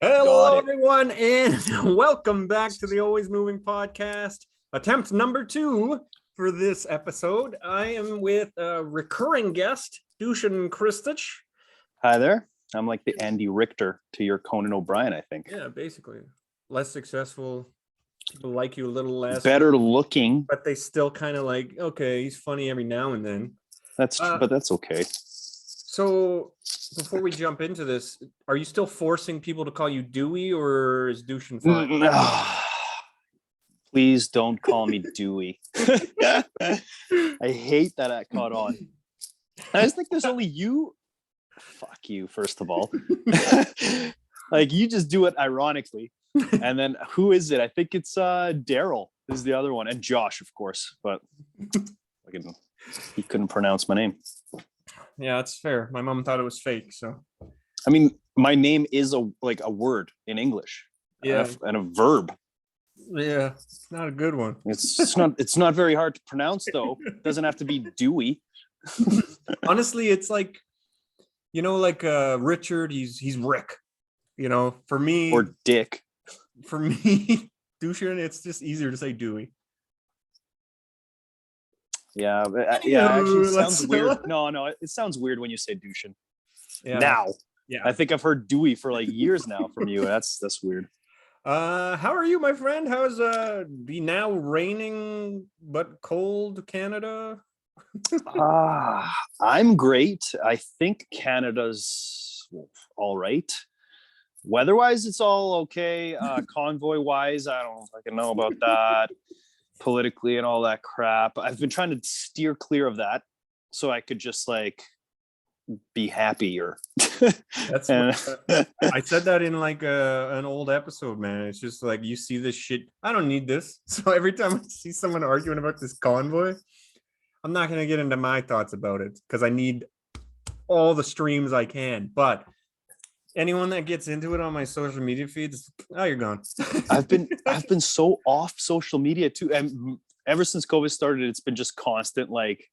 Got Hello, it. everyone, and welcome back to the Always Moving Podcast. Attempt number 2 for this episode. I am with a recurring guest, Dusan Krstic. Hi there. I'm like the Andy Richter to your Conan O'Brien, I think. Yeah, basically. Less successful. People like you a little less. Better looking. But they still kind of like, okay, he's funny every now and then. That's true, but that's okay. So before we jump into this, are you still forcing people to call you Dewey, or is Dusan fine? Please don't call me Dewey. I hate that I caught on. I just think there's only you. Fuck you, first of all. Like, you just do it ironically. And then who is it? I think it's Daryl is the other one. And Josh, of course. But he couldn't pronounce my name. Yeah, that's fair. My mom thought it was fake, so. I mean, my name is a word in English. Yeah. And a verb. Yeah, it's not a good one. It's not very hard to pronounce, though. It doesn't have to be Dewey. Honestly, it's like, Richard, he's Rick. For me, or Dick. For me, Dusan, it's just easier to say Dewey. Yeah, actually, it sounds weird. No, it sounds weird when you say Dusan. Yeah. Now, yeah, I think I've heard Dewey for like years now from you. That's weird. How are you, my friend? How's the now raining but cold Canada? I'm great. I think Canada's all right. Weather-wise, it's all okay. Convoy-wise, I don't fucking know about that. Politically and all that crap. I've been trying to steer clear of that so I could just like be happier. That's I said that in like an old episode, man. It's just like, you see this shit, I don't need this. So every time I see someone arguing about this convoy, I'm not going to get into my thoughts about it because I need all the streams I can. But anyone that gets into it on my social media feeds, you're gone. I've been so off social media too, and ever since COVID started, it's been just constant like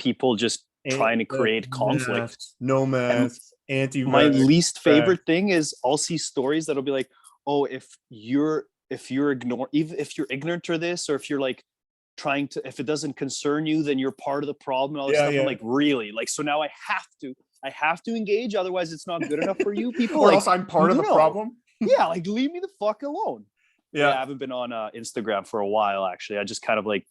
people just trying to create conflict. No masks, anti. My least favorite thing is I'll see stories that'll be like, oh, if you're ignorant to this, or if you're like trying to, if it doesn't concern you, then you're part of the problem and all this stuff. Yeah. I'm like, really? Like, so now I have to engage, otherwise it's not good enough for you people. Or else I'm part of the problem. Yeah, like, leave me the fuck alone. Yeah, I haven't been on Instagram for a while, actually. I just kind of like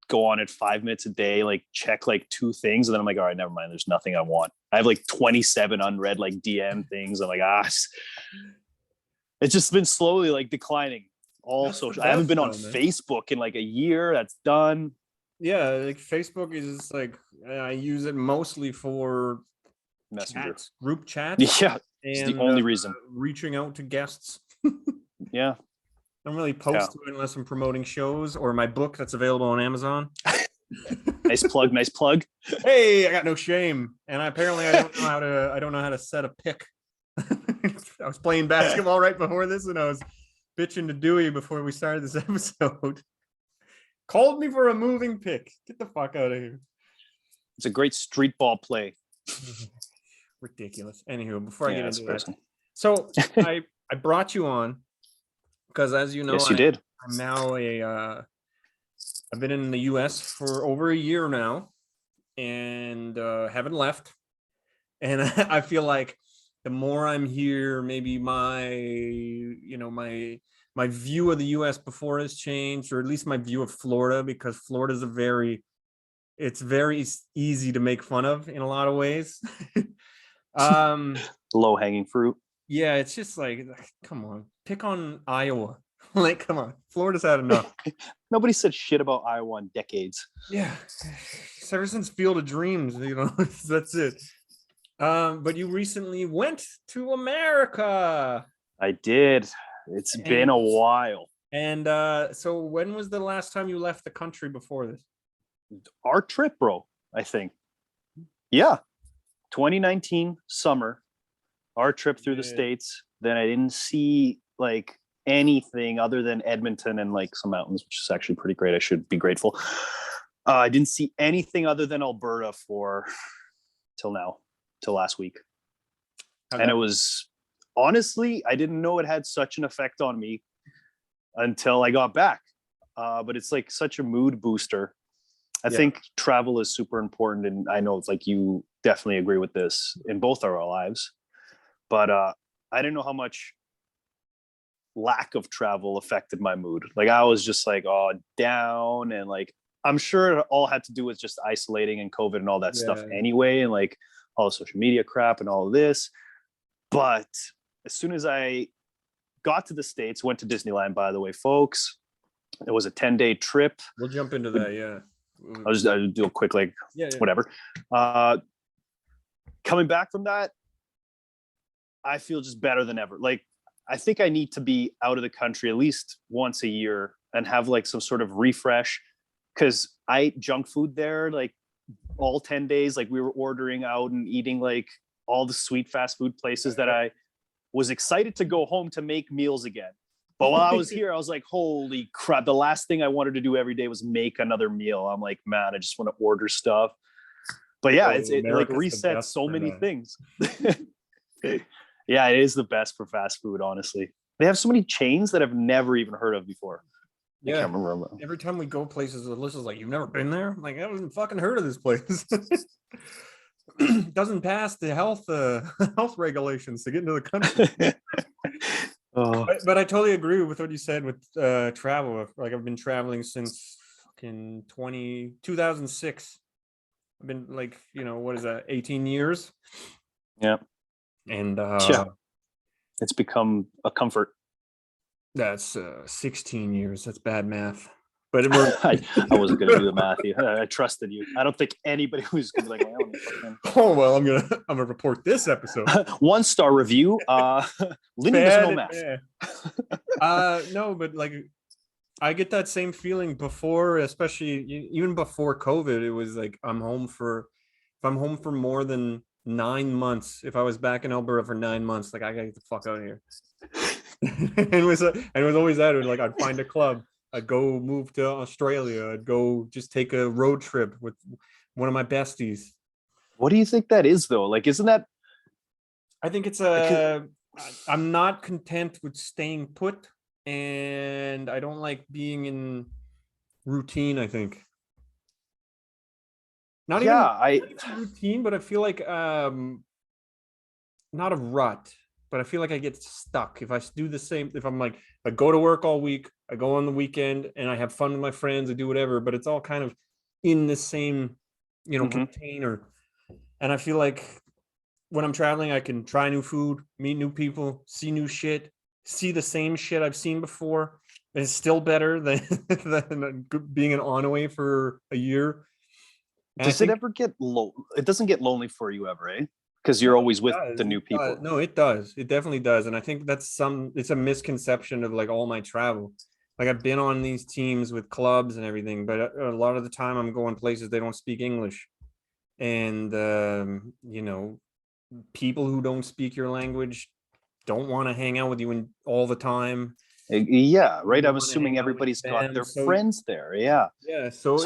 go on it 5 minutes a day, like check like 2 things, and then I'm like, all right, never mind, there's nothing I want. I have like 27 unread like DM things. I'm like, it's just been slowly like declining. All social. I haven't been on Facebook in like a year. That's done. Yeah, like Facebook is like, I use it mostly for Messenger, group chats. Yeah, it's the only reason. Reaching out to guests. Yeah, I don't really post to it unless I'm promoting shows or my book that's available on Amazon. Nice plug. Hey, I got no shame, and I don't know how to set a pick. I was playing basketball right before this, and I was bitching to Dewey before we started this episode. Called me for a moving pick. Get the fuck out of here. It's a great street ball play. Ridiculous. Anywho, before I get into that, so I brought you on because, as you know, yes, you did. I'm now I've been in the U.S. for over a year now, and haven't left. And I feel like the more I'm here, maybe my view of the U.S. before has changed, or at least my view of Florida, because Florida is it's very easy to make fun of in a lot of ways. Low hanging fruit. Yeah, it's just like, come on, pick on Iowa. Like, come on, Florida's had enough. Nobody said shit about Iowa in decades. Yeah, ever since Field of Dreams, that's it. But you recently went to America. I did. It's been a while. And so when was the last time you left the country before this? Our trip, bro, I think. Yeah. 2019 summer, our trip through the States. Then I didn't see like anything other than Edmonton and like some mountains, which is actually pretty great. I should be grateful. I didn't see anything other than Alberta till last week. And it was honestly, I didn't know it had such an effect on me until I got back. But it's like such a mood booster. I think travel is super important, and I know it's like you definitely agree with this in both our lives. But I didn't know how much lack of travel affected my mood. Like I was just like, oh, down, and like I'm sure it all had to do with just isolating and COVID and all that stuff anyway, and like all the social media crap and all of this. But as soon as I got to the States, went to Disneyland, by the way, folks. It was a 10-day trip. We'll jump into that, yeah. I'll do a quick, like, whatever. Coming back from that, I feel just better than ever. Like, I think I need to be out of the country at least once a year and have like some sort of refresh, because I ate junk food there like all 10 days. Like we were ordering out and eating like all the sweet fast food places that I was excited to go home to make meals again. But while I was here, I was like, holy crap. The last thing I wanted to do every day was make another meal. I'm like, man, I just want to order stuff. But yeah, it like resets so many things. Yeah, it is the best for fast food, honestly. They have so many chains that I've never even heard of before. Yeah. I can't remember. Every time we go places, Alyssa's like, you've never been there? I'm like, I haven't fucking heard of this place. Doesn't pass the health regulations to get into the country. But I totally agree with what you said with travel. Like I've been traveling since fucking 2006. I've been like, what is that, 18 years? Yeah. And it's become a comfort. That's 16 years. That's bad math. But I wasn't going to do the math. I trusted you. I don't think anybody was going to be like, oh well, I'm gonna report this episode. 1-star review. Lyndon doesn't know math. No, but like I get that same feeling before, especially even before COVID. It was like if I'm home for more than 9 months, if I was back in Alberta for 9 months, like I gotta get the fuck out of here. and it was always that. Like I'd find a club, I'd go move to Australia, I'd go just take a road trip with one of my besties. What do you think that is though? Like, isn't that? I think it's I'm not content with staying put, and I don't like being in routine. I think. Not even routine, but I feel like not a rut, but I feel like I get stuck if I do the same. If I'm like, I go to work all week, I go on the weekend, and I have fun with my friends, I do whatever, but it's all kind of in the same, container. And I feel like when I'm traveling, I can try new food, meet new people, see new shit, see the same shit I've seen before. It's still better than being an on-away for a year. Does it ever get low? It doesn't get lonely for you ever, eh? Because you're always with the new people. No, it does. It definitely does. And I think it's a misconception of like all my travel. Like I've been on these teams with clubs and everything, but a lot of the time I'm going places they don't speak English. And, people who don't speak your language don't want to hang out with you all the time. Yeah, right. I'm assuming everybody's got their friends there. Yeah. Yeah. So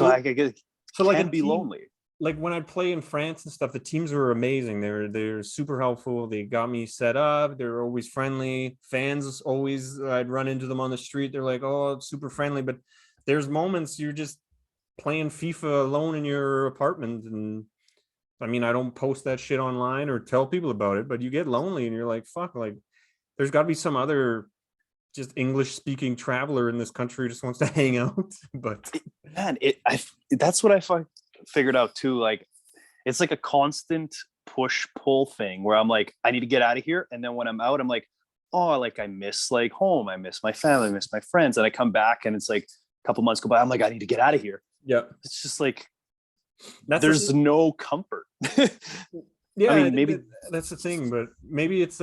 can be lonely. Like when I play in France and stuff, the teams were amazing. They're super helpful. They got me set up. They're always friendly. Fans always, I'd run into them on the street. They're like, oh, it's super friendly. But there's moments you're just playing FIFA alone in your apartment. And I mean, I don't post that shit online or tell people about it, but you get lonely and you're like, fuck, like there's got to be some other just English speaking traveler in this country who just wants to hang out. But man, that's what I figured out too. Like it's like a constant push pull thing where I'm like, I need to get out of here. And then when I'm out, I'm like, oh, like I miss like home. I miss my family, I miss my friends. And I come back and it's like a couple months go by. I'm like, I need to get out of here. Yeah. It's just like, there's no comfort. Yeah. I mean, maybe that's the thing, but maybe it's,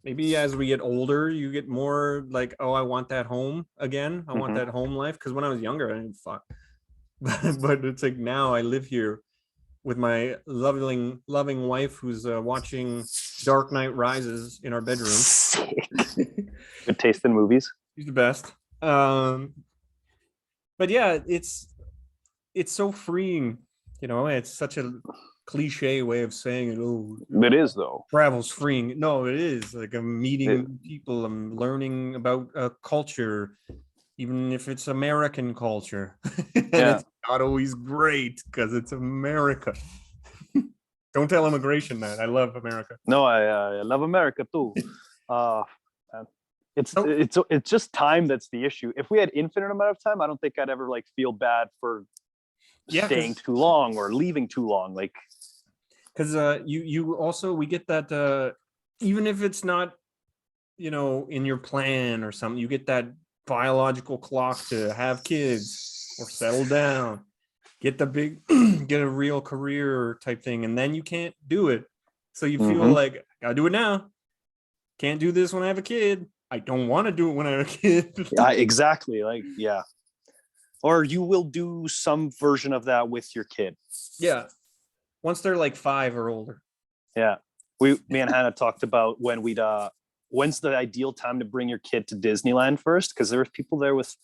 maybe as we get older, you get more like, oh, I want that home again. I want that home life. Because when I was younger, I didn't fuck. But it's like now I live here with my loving wife who's watching Dark Knight Rises in our bedroom. Good taste in movies. She's the best. But yeah, it's so freeing. It's such a cliche way of saying it. Oh, It is though. travel's freeing. No, it is. Like I'm meeting people. I'm learning about culture, even if it's American culture. And Yeah. it's not always great because it's America. Don't tell immigration that. I love America. No, I love America too. Man. Nope. It's just time that's the issue. If we had infinite amount of time, I don't think I'd ever like feel bad for staying too long or leaving too long. Like, because you also we get that even if it's not in your plan or something, you get that biological clock to have kids or settle down, get the big get a real career type thing, and then you can't do it, so you feel like I gotta do it now. Can't do this when I have a kid. I don't want to do it when I have a kid. yeah, exactly. Like, yeah. Or you will do some version of that with your kid. Yeah, once they're like 5 or older. Yeah, me and Hannah talked about when's the ideal time to bring your kid to Disneyland first, because there were people there with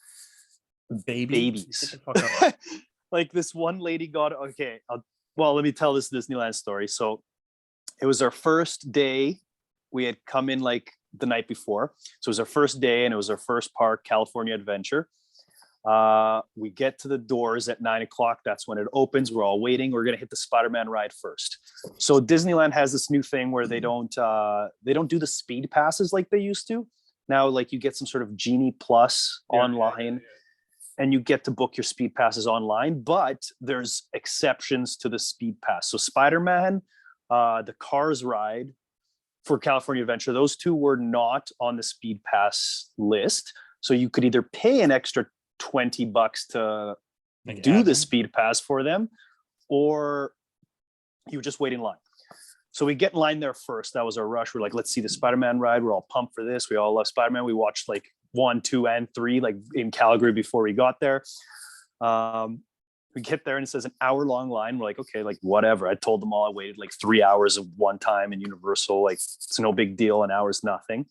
babies. Like this one lady got let me tell this Disneyland story. So it was our first day. We had come in like the night before, so it was our first day, and it was our first park, California Adventure. We get to the doors at 9:00. That's when it opens. We're all waiting. We're gonna hit the Spider-Man ride first. So Disneyland has this new thing where they don't do the speed passes like they used to. Now, like you get some sort of Genie Plus online, and you get to book your speed passes online. But there's exceptions to the speed pass. So Spider-Man, the Cars ride for California Adventure, those two were not on the speed pass list. So you could either pay an extra $20 to do the speed pass for them, or you just wait in line. So we get in line there first. That was our rush. We're like, let's see the Spider-Man ride. We're all pumped for this. We all love Spider-Man. We watched like 1, 2, and 3 like in Calgary before we got there. We get there and it says an hour-long line. We're like, okay, like whatever. I told them all I waited like 3 hours of one time in Universal. Like it's no big deal. An hour's nothing.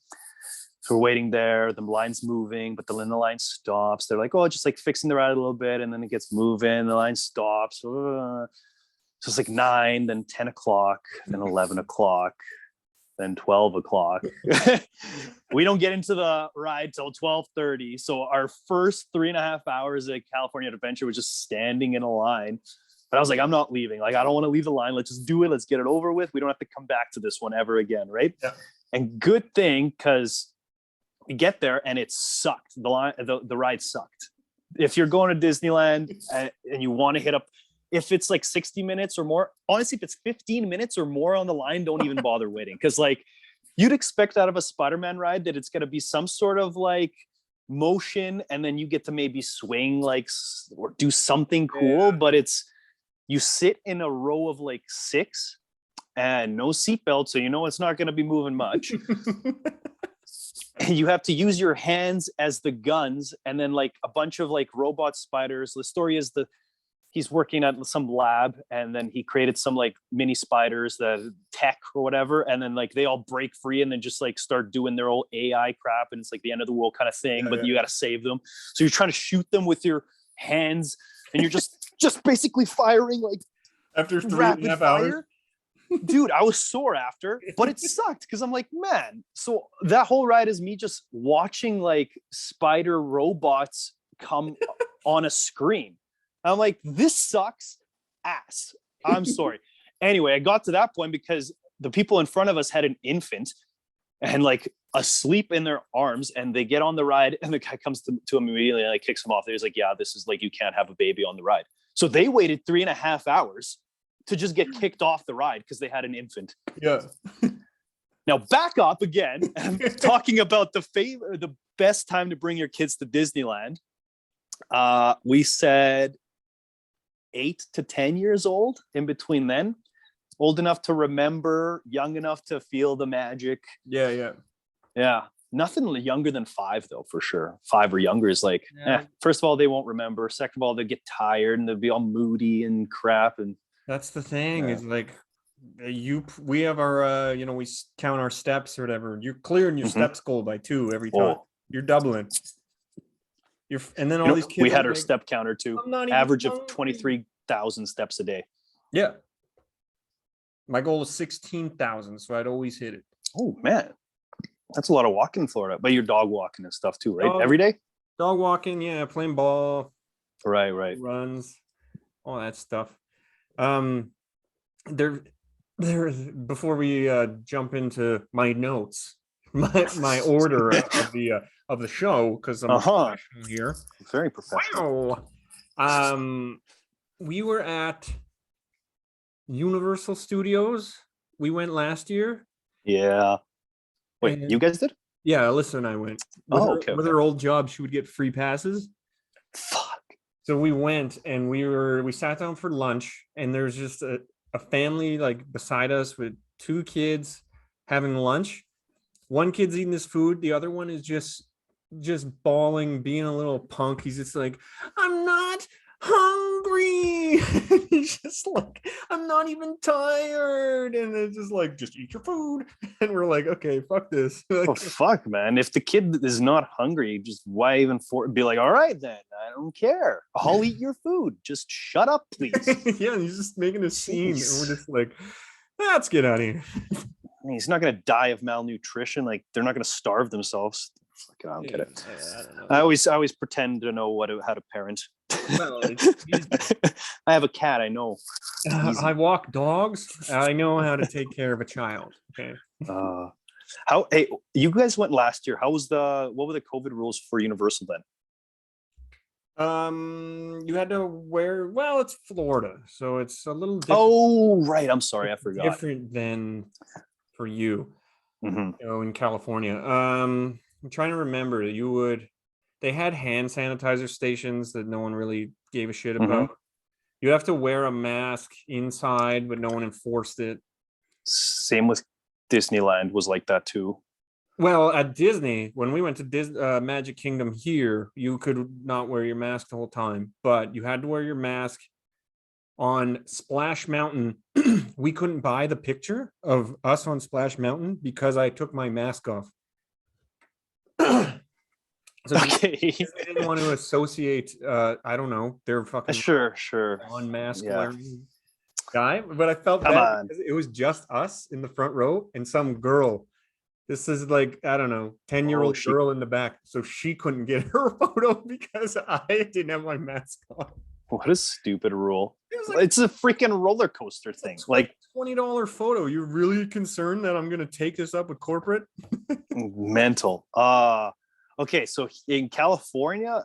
So we're waiting there. The line's moving, but then the line stops. They're like, oh, just like fixing the ride a little bit, and then it gets moving. The line stops. So it's like 9, then 10:00, then 11:00, then 12:00. We don't get into the ride till 12:30. So our first 3.5 hours at California Adventure was just standing in a line. But I was like, I'm not leaving. Like, I don't want to leave the line. Let's just do it. Let's get it over with. We don't have to come back to this one ever again, right? Yeah. And good thing, because we get there and it sucked. The ride sucked. If you're going to Disneyland and you want to hit up, if it's like 60 minutes or more, honestly, if it's 15 minutes or more on the line, don't even bother waiting. Because like you'd expect out of a Spider-Man ride that it's going to be some sort of like motion, and then you get to maybe swing like or do something cool. But you sit in a row of like 6 and no seatbelt, so you know it's not going to be moving much. You have to use your hands as the guns, and then like a bunch of like robot spiders. The story is he's working at some lab, and then he created some like mini spiders, that tech or whatever, and then like they all break free and then just like start doing their old AI crap, and it's like the end of the world kind of thing. But you got to save them, so you're trying to shoot them with your hands, and you're just basically firing like after 3.5 hours. Dude, I was sore after, but it sucked because I'm like, man. So that whole ride is me just watching like spider robots come on a screen. I'm like, this sucks ass. I'm sorry. Anyway, I got to that point because the people in front of us had an infant and like asleep in their arms, and they get on the ride, and the guy comes to him immediately and like kicks him off. He's like, yeah, this is like, you can't have a baby on the ride. So they waited 3.5 hours to just get kicked off the ride because they had an infant. Yeah. Now back up again, talking about the best time to bring your kids to Disneyland. We said 8 to 10 years old. In between then, old enough to remember, young enough to feel the magic. Yeah. Nothing younger than 5 though, for sure. 5 or younger is like, first of all, they won't remember. Second of all, they get tired and they'll be all moody and crap. And that's the thing is like we have our we count our steps or whatever. You're clearing your steps goal by 2 every time. You're doubling. And then all these kids, we had our step counter too, average of 23,000 steps a day. Yeah. My goal is 16,000, so I'd always hit it. Oh man, that's a lot of walking in Florida. But you're dog walking and stuff too, right? Dog, Every day? dog walking, yeah, playing ball, Right. runs, all that stuff. There, before we jump into my notes, my order of the show, because I'm professional here. Very professional. Wow. We were at Universal Studios. We went last year. Yeah. Wait, And you guys did? yeah, Alyssa and I went. With her old job, she would get free passes. Fuck. So we went and we sat down for lunch, and there's just a family like beside us with two kids having lunch. One kid's eating his food, the other one is just bawling, being a little punk. He's just like, I'm not hungry. He's just like, I'm not even tired. And it's just like, just eat your food. And we're like, okay, fuck this. Oh fuck, man. If the kid is not hungry, just why even be like, all right then, I don't care. I'll eat your food. Just shut up, please. Yeah, and he's just making a scene. And we're just like, let's get out of here. He's not gonna die of malnutrition. Like they're not gonna starve themselves. Fuck, I don't get it. I don't know. I always pretend to know how to parent. Well, I have a cat. I know. I walk dogs. I know how to take care of a child. Okay. Hey, you guys went last year. What were the COVID rules for Universal then? You had to wear, well, it's Florida, so it's a little different. Oh, right. I'm sorry, I forgot. Different than for you, mm-hmm. You know, in California. I'm trying to remember. They had hand sanitizer stations that no one really gave a shit about. Mm-hmm. You have to wear a mask inside, but no one enforced it. Same with Disneyland was like that too. Well, at Disney, when we went to Magic Kingdom here, you could not wear your mask the whole time, but you had to wear your mask on Splash Mountain. We couldn't buy the picture of us on Splash Mountain because I took my mask off. So okay. They didn't want to associate, I don't know, their fucking sure on mask wearing guy, but I felt bad because it was just us in the front row and some girl. This is like, I don't know, 10-year-old girl in the back. So she couldn't get her photo because I didn't have my mask on. What a stupid rule. It's a freaking roller coaster thing. Like $20 photo. You're really concerned that I'm going to take this up with corporate? Mental. Okay, so in California,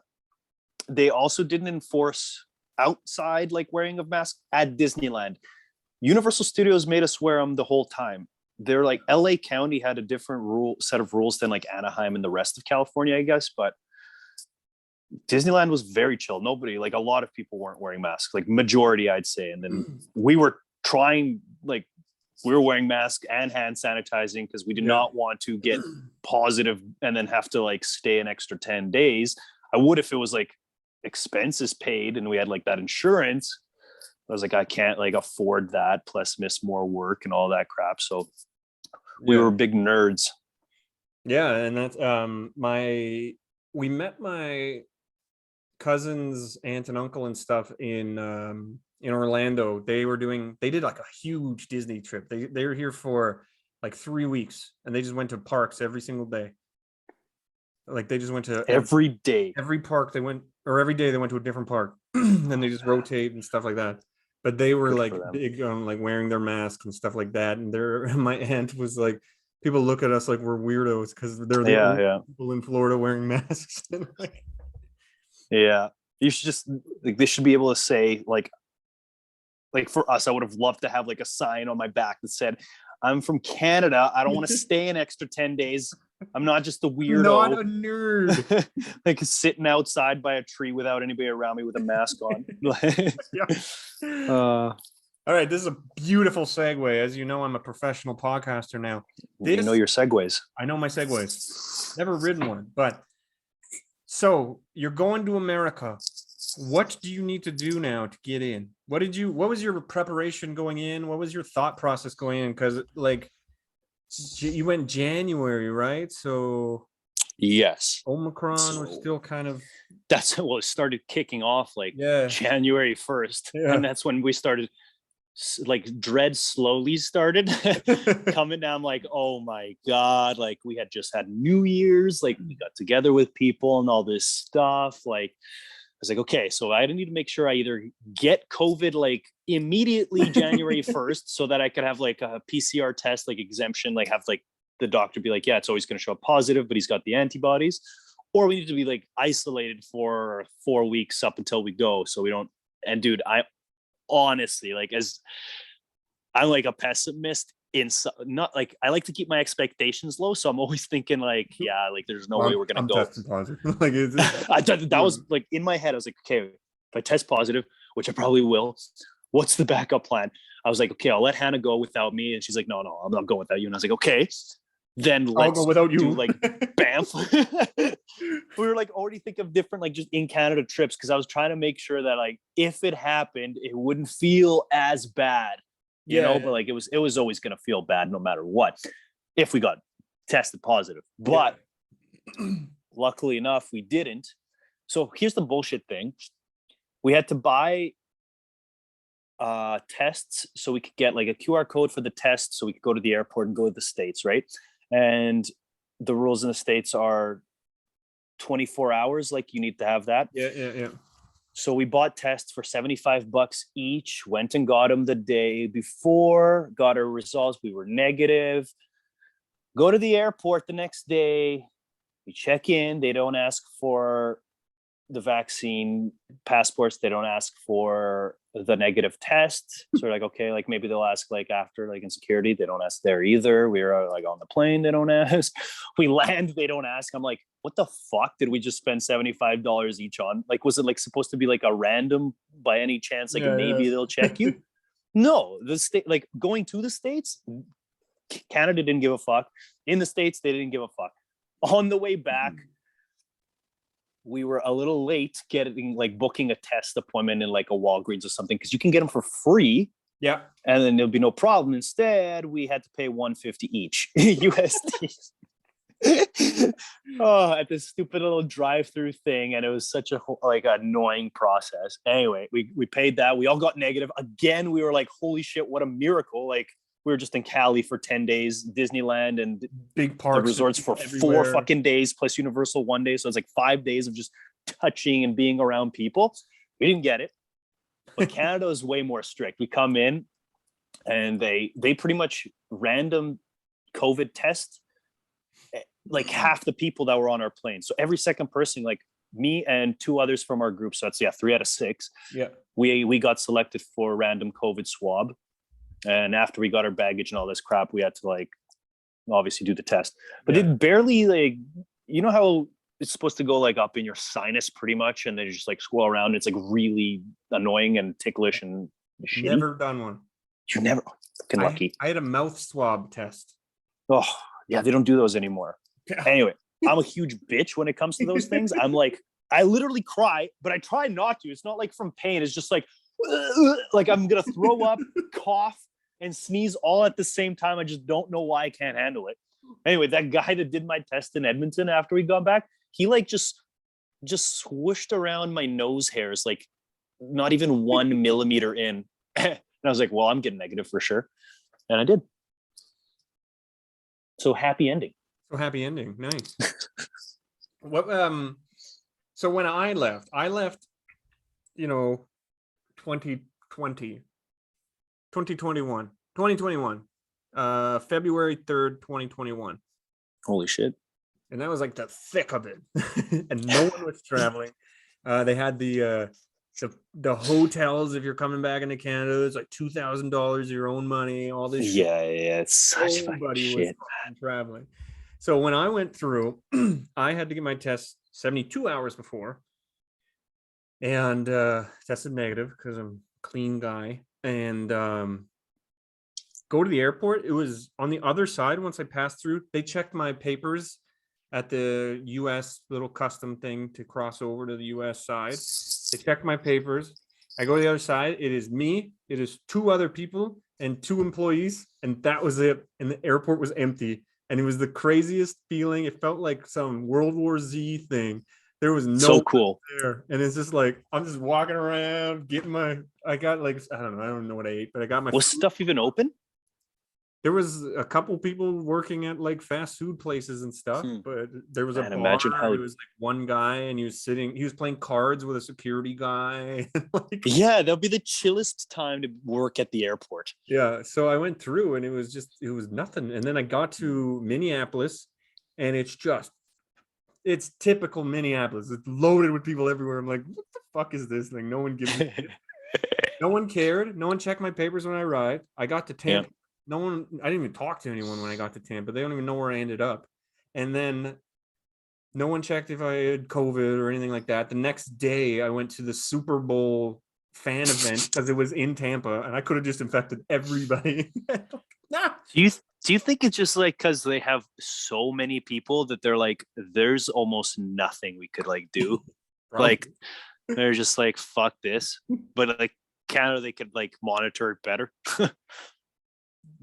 they also didn't enforce outside like wearing of masks at Disneyland. Universal Studios made us wear them the whole time. They're like LA County had a different set of rules than like Anaheim and the rest of California, I guess. But Disneyland was very chill. Nobody, like a lot of people weren't wearing masks, like majority, I'd say. And then we were trying, like we were wearing masks and hand sanitizing because we did not want to get positive and then have to like stay an extra 10 days. I would if it was like expenses paid and we had like that insurance. I was like, I can't like afford that, plus miss more work and all that crap. So we were big nerds. Yeah, and that's we met my cousin's aunt and uncle and stuff in Orlando. They did like a huge Disney trip. They were here for like 3 weeks and they just went to parks every single day. Like they just went to every park they went, or every day they went to a different park. And they just rotate and stuff like that. But they were like big on like wearing their masks and stuff like that. And my aunt was like, people look at us like we're weirdos because they're the only people in Florida wearing masks. Yeah, you should just like they should be able to say like for us, I would have loved to have like a sign on my back that said, "I'm from Canada. I don't want to stay an extra 10 days. I'm not just a weirdo. Not a nerd." Like sitting outside by a tree without anybody around me with a mask on. All right, this is a beautiful segue. As you know, I'm a professional podcaster now. You know your segues. I know my segues. Never ridden one, but so you're going to America. What do you need to do now to get in? What was your preparation going in? What was your thought process going in? Because like you went January, right? So yes, Omicron was still kind of it started kicking off like January 1st, and that's when we started like dread slowly started coming down. I'm like, oh my God, like we had just had New Year's, like we got together with people and all this stuff. Like I was like, okay, so I need to make sure I either get COVID like immediately January 1st so that I could have like a PCR test, like exemption, like have like the doctor be like, yeah, it's always going to show up positive, but he's got the antibodies. Or we need to be like isolated for 4 weeks up until we go. So we don't, and dude, I honestly, like, as I'm like a pessimist in not like, I like to keep my expectations low. So I'm always thinking like, yeah, like there's no way we're going to go. Testing positive. Like that was like in my head. I was like, okay, if I test positive, which I probably will, what's the backup plan? I was like, okay, I'll let Hannah go without me. And she's like, no, I'm not going without you. And I was like, okay, then I'll let's go without you. do like Banff. We were like already thinking of different like just in Canada trips, because I was trying to make sure that like if it happened, it wouldn't feel as bad, you know. But like it was always gonna feel bad no matter what if we got tested positive. But luckily enough, we didn't. So here's the bullshit thing: we had to buy tests so we could get like a QR code for the test, so we could go to the airport and go to the States, right? And the rules in the States are 24 hours, like you need to have that. Yeah. So we bought tests for $75 each, went and got them the day before, got our results. We were negative. Go to the airport the next day. We check in. They don't ask for the vaccine passports. They don't ask for the negative test. So we're like, okay, like maybe they'll ask like after, like in security. They don't ask there either. We were like on the plane. They don't ask. We land. They don't ask. I'm like, what the fuck did we just spend $75 each on? Like, was it like supposed to be like a random by any chance? Like maybe they'll check you. No, the state, like going to the States, Canada didn't give a fuck. In the States, they didn't give a fuck. On the way back, we were a little late getting like booking a test appointment in like a Walgreens or something, because you can get them for free. Yeah. And then there'll be no problem. Instead, we had to pay $150 each USD. Oh, at this stupid little drive-through thing, and it was such a like annoying process. Anyway, we paid that. We all got negative. Again, we were like, holy shit, what a miracle. Like we were just in Cali for 10 days, Disneyland and big parks, resorts for everywhere. 4 fucking days, plus Universal 1 day. So it's like 5 days of just touching and being around people. We didn't get it. But Canada is way more strict. We come in and they pretty much random COVID test like half the people that were on our plane. So every second person, like me and 2 others from our group, so that's 3 out of 6. Yeah. We got selected for a random COVID swab. And after we got our baggage and all this crap, we had to like obviously do the test. But it barely, like, you know how it's supposed to go like up in your sinus pretty much, and then you just like swirl around. It's like really annoying and ticklish and shitty. Never done one. You never fucking lucky. I had a mouth swab test. Oh yeah, they don't do those anymore. Anyway, I'm a huge bitch when it comes to those things. I'm like, I literally cry, but I try not to. It's not like from pain. It's just like I'm gonna throw up, cough, and sneeze all at the same time. I just don't know why I can't handle it. Anyway, that guy that did my test in Edmonton after we got back, he like just swooshed around my nose hairs, like not even 1 millimeter in. And I was like, well, I'm getting negative for sure. And I did. So happy ending. Nice. What so when I left, 2021, February 3rd, 2021. Holy shit. And that was like the thick of it. And no one was traveling. They had the hotels, if you're coming back into Canada, it's like $2,000 your own money, all this shit. Yeah, it's such fucking shit. Was traveling. So when I went through, I had to get my test 72 hours before, and tested negative because I'm a clean guy. And go to the airport. It was on the other side. Once I passed through, they checked my papers at the US little custom thing to cross over to the US side. They checked my papers. I go to the other side. It is me. It is 2 other people and 2 employees. And that was it. And the airport was empty. And it was the craziest feeling. It felt like some World War Z thing. There was no So cool. there, and it's just like I'm just walking around getting my. I got like I don't know what I ate, but I got my. Was food. stuff even open? There was a couple people working at like fast food places and stuff, but there was a And bar. imagine how. It was like one guy, and he was playing cards with a security guy. Like, Yeah, that'll be the chillest time to work at the airport. yeah, so I went through, and it was nothing. And then I got to Minneapolis, and it's typical Minneapolis. It's loaded with people everywhere. I'm like, what the fuck is this? Like, no one gives a shit. No one cared. No one checked my papers when I arrived. I got to Tampa. Yeah. I didn't even talk to anyone when I got to Tampa. They don't even know where I ended up. And then no one checked if I had COVID or anything like that. The next day, I went to the Super Bowl fan event because it was in Tampa, and I could have just infected everybody. Nah. Do you think it's just like because they have so many people that they're like, there's almost nothing we could like do? Like, they're just like, fuck this. But like Canada, they could like monitor it better.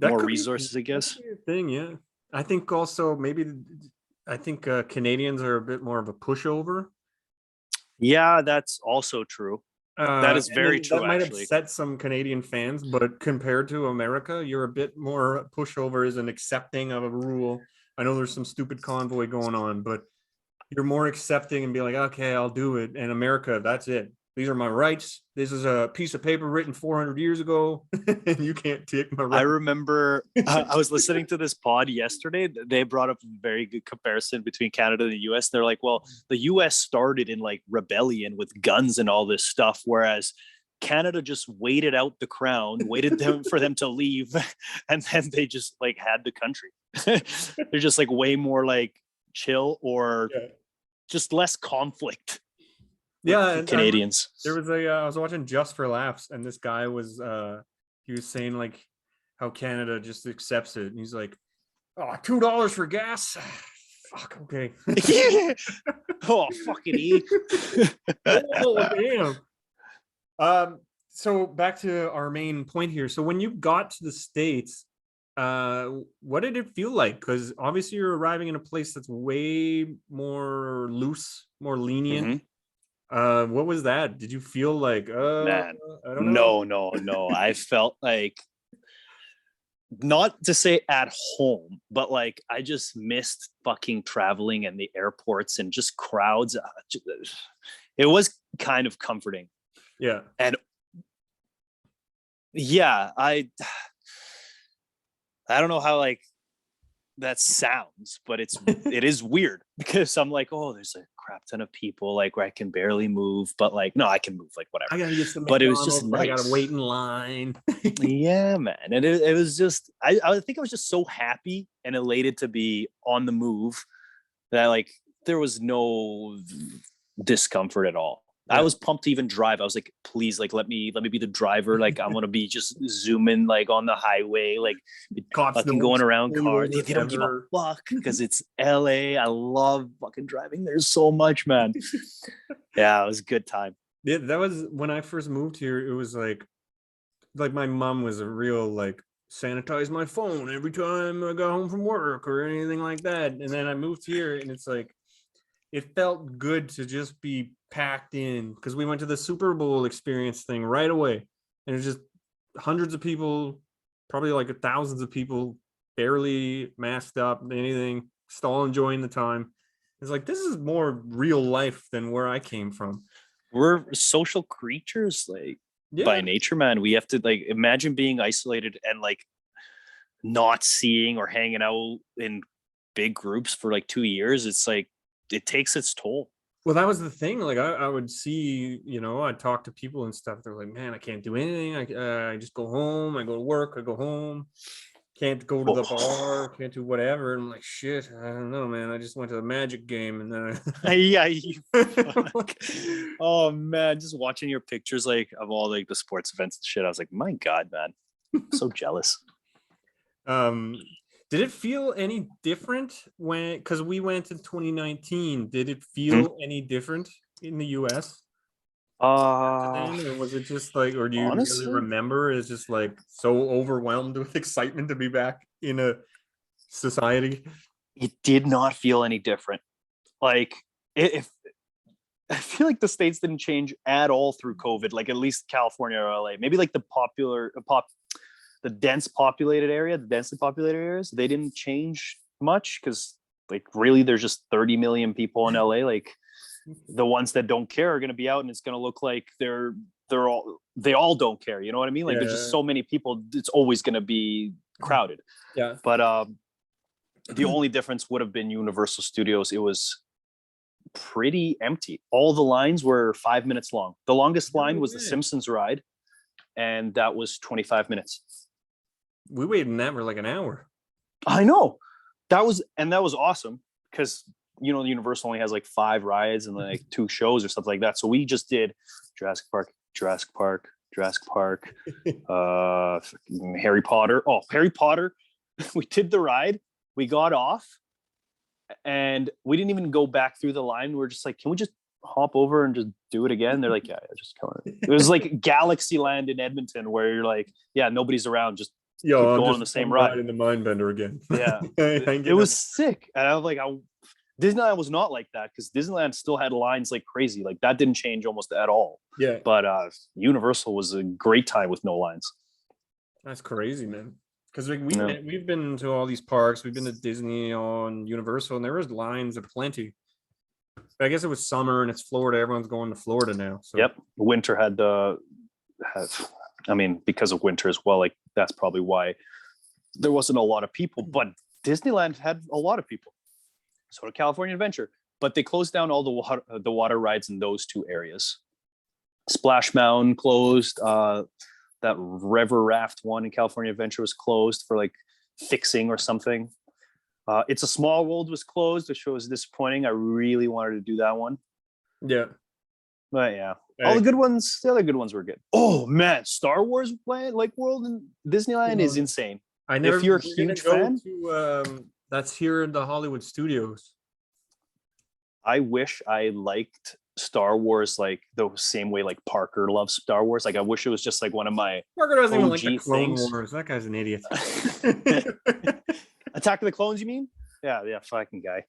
More resources, I guess. Thing, yeah. I think also Canadians are a bit more of a pushover. Yeah, that's also true. That is very true. That might upset some Canadian fans, but compared to America, you're a bit more pushover as an accepting of a rule. I know there's some stupid convoy going on, but you're more accepting and be like, okay, I'll do it. And America, that's it. These are my rights. This is a piece of paper written 400 years ago, and you can't take my rights. I remember I was listening to this pod yesterday. They brought up a very good comparison between Canada and the US. They're like, well, the US started in like rebellion with guns and all this stuff, whereas Canada just waited out the crown, waited for them to leave, and then they just like had the country. They're just like way more like chill or just less conflict. Yeah, Canadians. There was I was watching Just for Laughs, and this guy was he was saying like how Canada just accepts it, and he's like, "Oh, $2 for gas." Fuck. Okay. Oh, fucking E. Oh, damn. So back to our main point here. So when you got to the States, what did it feel like? Because obviously you're arriving in a place that's way more loose, more lenient. Mm-hmm. What was that? Did you feel like, man, I don't know. No. I felt like, not to say at home, but like I just missed fucking traveling and the airports and just crowds. It was kind of comforting. Yeah. And yeah, I don't know how like that sounds, but it is weird because I'm like, oh, there's a crap ton of people like where I can barely move, but like no, I can move like whatever. I gotta get some, but it was just nice. I gotta wait in line. Yeah, man, and it was just I think I was just so happy and elated to be on the move that like there was no discomfort at all. Yeah. I was pumped to even drive. I was like, please, like, let me be the driver. Like, I want to be just zooming like on the highway, like fucking going around cars. They don't give a fuck because it's LA. I love fucking driving there so much, man. Yeah, it was a good time. Yeah, that was when I first moved here. It was like my mom was a real like sanitize my phone every time I got home from work or anything like that. And then I moved here, and it's like it felt good to just be packed in because we went to the Super Bowl experience thing right away, and it's just hundreds of people, probably like thousands of people, barely masked up, anything, still enjoying the time. It's like this is more real life than where I came from. We're social creatures, like by nature, man. We have to like imagine being isolated and like not seeing or hanging out in big groups for like 2 years. It's like it takes its toll. Well, that was the thing. Like I would see, I'd talk to people and stuff. They're like, man, I can't do anything. I just go home. I go to work. I go home. Can't go to the bar. Can't do whatever. And I'm like, shit, I don't know, man. I just went to the Magic game and then yeah. Oh man, just watching your pictures like of all like the sports events and shit. I was like, my God, man, I'm so jealous. Did it feel any different because we went in 2019? Did it feel any different in the US? Or was it just like, or do you honestly really remember? It's just like so overwhelmed with excitement to be back in a society. It did not feel any different. Like if I feel like the states didn't change at all through COVID. Like at least California or LA, maybe like the densely populated areas, they didn't change much because like really there's just 30 million people in LA. Like the ones that don't care are going to be out, and it's going to look like they all don't care. You know what I mean? Like there's just so many people. It's always going to be crowded. Yeah. But the only difference would have been Universal Studios. It was pretty empty. All the lines were 5 minutes long. The longest line was the Simpsons ride, and that was 25 minutes. We waited in that for like an hour. I know. That was awesome because Universal only has like 5 rides and like 2 shows or something like that. So we just did Jurassic Park, Harry Potter. Oh, Harry Potter. We did the ride. We got off and we didn't even go back through the line. We're just like, can we just hop over and just do it again? They're like, yeah, just come on. It was like Galaxyland in Edmonton where you're like, yeah, nobody's around. Just keep going on the same ride. In the Mindbender again. Yeah. It was sick. And I was like, Disneyland was not like that because Disneyland still had lines like crazy. Like that didn't change almost at all. Yeah. But Universal was a great time with no lines. That's crazy, man. Because we've been to all these parks. We've been to Disney on Universal, and there was lines aplenty. But I guess it was summer and it's Florida. Everyone's going to Florida now. So. Yep. Winter because of winter as well. Like that's probably why there wasn't a lot of people. But Disneyland had a lot of people. So did California Adventure. But they closed down all the water rides in those 2 areas. Splash Mountain closed. That river raft one in California Adventure was closed for like fixing or something. It's a Small World was closed, which was disappointing. I really wanted to do that one. Yeah. But yeah, all the good ones, the other good ones were good. Oh man, Star Wars World in Disneyland is insane. If you're a huge fan, that's here in the Hollywood Studios. I wish I liked Star Wars like the same way like Parker loves Star Wars. Like I wish it was just like one of my Parker doesn't even like the Clone things. Wars. That guy's an idiot. Attack of the Clones, you mean? Yeah, fucking guy.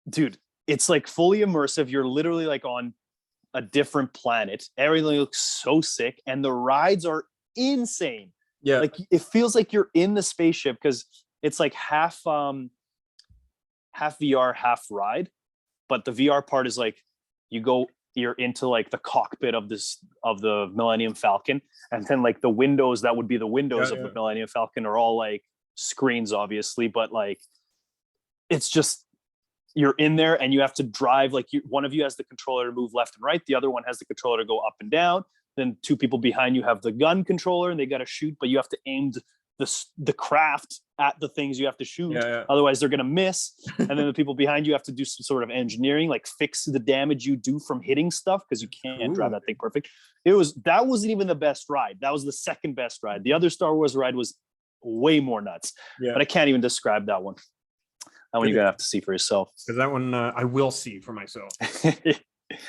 Dude, it's like fully immersive. You're literally like on a different planet. Everything looks so sick, and the rides are insane. Yeah, like it feels like you're in the spaceship because it's like half VR, half ride. But the VR part is like you're into like the cockpit of the Millennium Falcon, and then like the windows that would be the windows of the Millennium Falcon are all like screens, obviously, but like it's just you're in there and you have to drive. Like one of you has the controller to move left and right, the other one has the controller to go up and down. Then 2 people behind you have the gun controller and they got to shoot, but you have to aim the craft at the things you have to shoot. Otherwise they're going to miss. And then the people behind you have to do some sort of engineering, like fix the damage you do from hitting stuff because you can't drive that thing perfect. That wasn't even the best ride. That was the second best ride. The other Star Wars ride was way more nuts. But I can't even describe that one. That one you're gonna have to see for yourself. Because that one I will see for myself.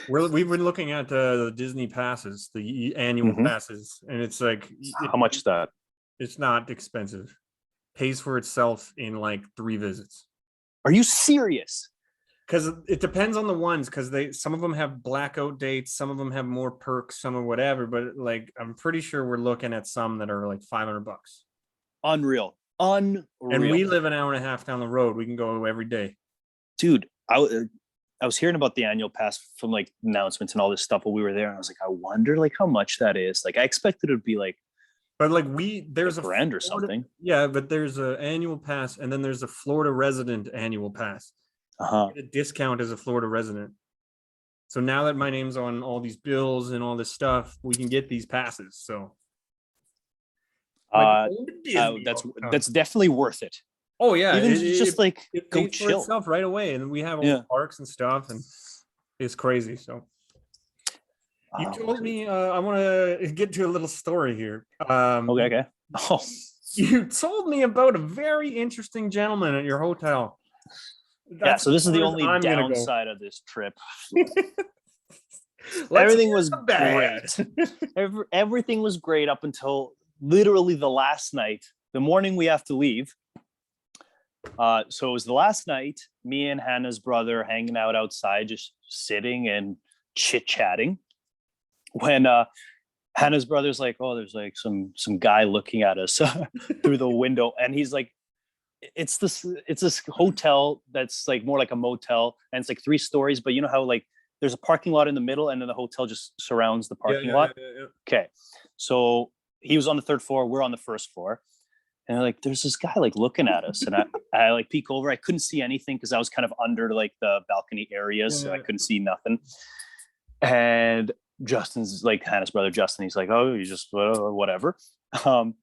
We've been looking at the Disney passes, the annual passes, and it's like how much is that? It's not expensive. Pays for itself in like 3 visits. Are you serious? Because it depends on the ones. Because some of them have blackout dates, some of them have more perks, some of whatever. But like I'm pretty sure we're looking at some that are like $500. Unreal. And we live an hour and a half down the road. We can go every day. Dude, I was hearing about the annual pass from like announcements and all this stuff while we were there. And I was like, I wonder like how much that is. Like I expected it to be like, but like there's a brand or something. Yeah, but there's an annual pass and then there's a Florida resident annual pass. A discount as a Florida resident. So now that my name's on all these bills and all this stuff, we can get these passes. So that's definitely worth it. Oh yeah, even just like it go pays chill for itself right away, and we have all the parks and stuff, and it's crazy. So you told me I want to get to a little story here. Okay. Oh, you told me about a very interesting gentleman at your hotel. So this is the only downside of this trip. Everything was great. Everything was great up until literally the last night. The morning we have to leave, So it was the last night, me and Hannah's brother hanging out outside, just sitting and chit-chatting. When Hannah's brother's like, oh, there's like some guy looking at us through the window. And he's like, it's this hotel that's like more like a motel, and it's like 3 stories, but you know how like there's a parking lot in the middle and then the hotel just surrounds the parking lot. Okay. So he was on the 3rd floor, we're on the 1st floor. And like there's this guy like looking at us, and I like peek over. I couldn't see anything because I was kind of under like the balcony areas, so I couldn't see nothing. And Justin's like Hannah's brother Justin, he's like, oh, you just whatever. And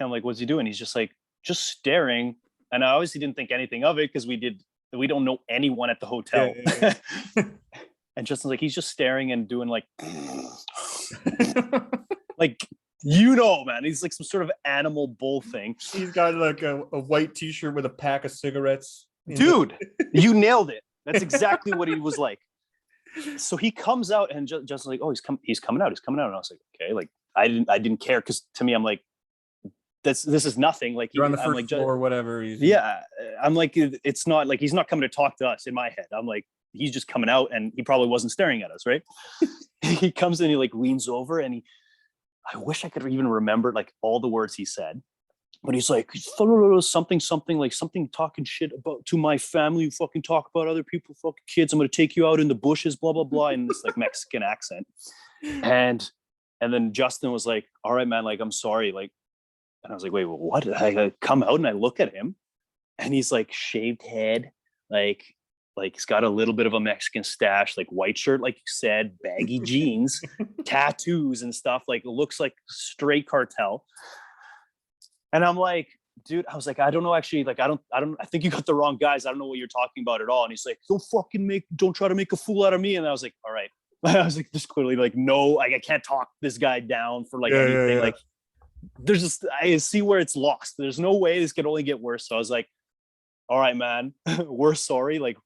I'm like, what's he doing? He's just like just staring. And I obviously didn't think anything of it because we don't know anyone at the hotel. And Justin's like, he's just staring and doing like like, you know, man, he's like some sort of animal bull thing. He's got like a white t-shirt with a pack of cigarettes. Dude, you nailed it. That's exactly what he was like. So he comes out, and Justin's like, oh, he's coming out. And I was like, okay, like I didn't care, because to me, I'm like, this is nothing. Like you're on the 1st like, floor or whatever. Yeah, I'm like, it's not like he's not coming to talk to us. In my head, I'm like, he's just coming out, and he probably wasn't staring at us, right? He comes in, he like leans over, and I wish I could even remember like all the words he said, but he's like something like something talking shit about to my family. You fucking talk about other people, fucking kids. I'm gonna take you out in the bushes, blah blah blah, in this like Mexican accent. And then Justin was like, "All right, man, like I'm sorry," like, and I was like, "Wait, what?" I come out and I look at him, and he's like shaved head, like he's got a little bit of a Mexican stash, like white shirt, like you said, baggy jeans, tattoos and stuff. Like it looks like straight cartel. And I'm like, dude, I was like, I don't know, actually, like, I think you got the wrong guys. I don't know what you're talking about at all. And he's like, don't try to make a fool out of me. And I was like, all right. I was like, this clearly like, no, like I can't talk this guy down for like anything. Like there's just, I see where it's lost. There's no way this could only get worse. So I was like, all right, man, we're sorry. Like,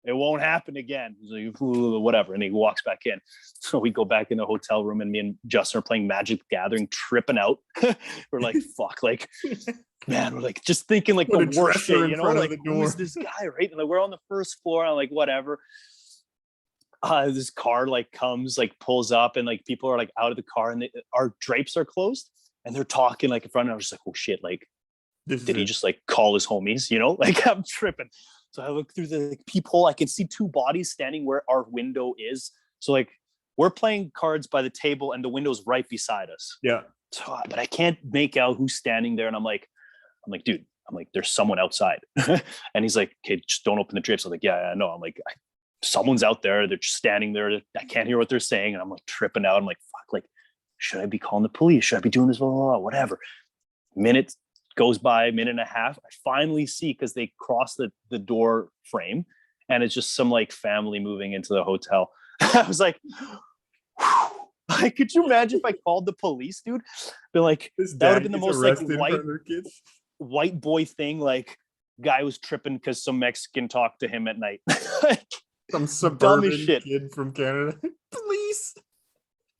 it won't happen again. He's like, whatever. And he walks back in. So we go back in the hotel room, and me and Justin are playing Magic the Gathering, tripping out. We're like, fuck, like, man, we're like just thinking like the worst shit, you know, like who's this guy, right? And like we're on the 1st floor, and like whatever. This car like comes, like pulls up, and like people are like out of the car, and our drapes are closed, and they're talking like in front. And I was just like, oh shit, like did he just like call his homies, you know? Like I'm tripping. So I look through the peephole. I can see 2 bodies standing where our window is. So like we're playing cards by the table, and the window's right beside us. Yeah. So, but I can't make out who's standing there. And I'm like, dude, there's someone outside. And he's like, okay, just don't open the drapes. I'm like, yeah, I know. I'm like, someone's out there. They're just standing there. I can't hear what they're saying. And I'm like tripping out. I'm like, fuck, like, should I be calling the police? Should I be doing this? Blah, blah, blah, whatever. Minute goes by, minute and a half. I finally see, because they cross the door frame, and it's just some like family moving into the hotel. I was like, like, could you imagine if I called the police, dude? Be like, that would have been the most like white boy thing. Like, guy was tripping because some Mexican talked to him at night. Some suburban kid from Canada. Police.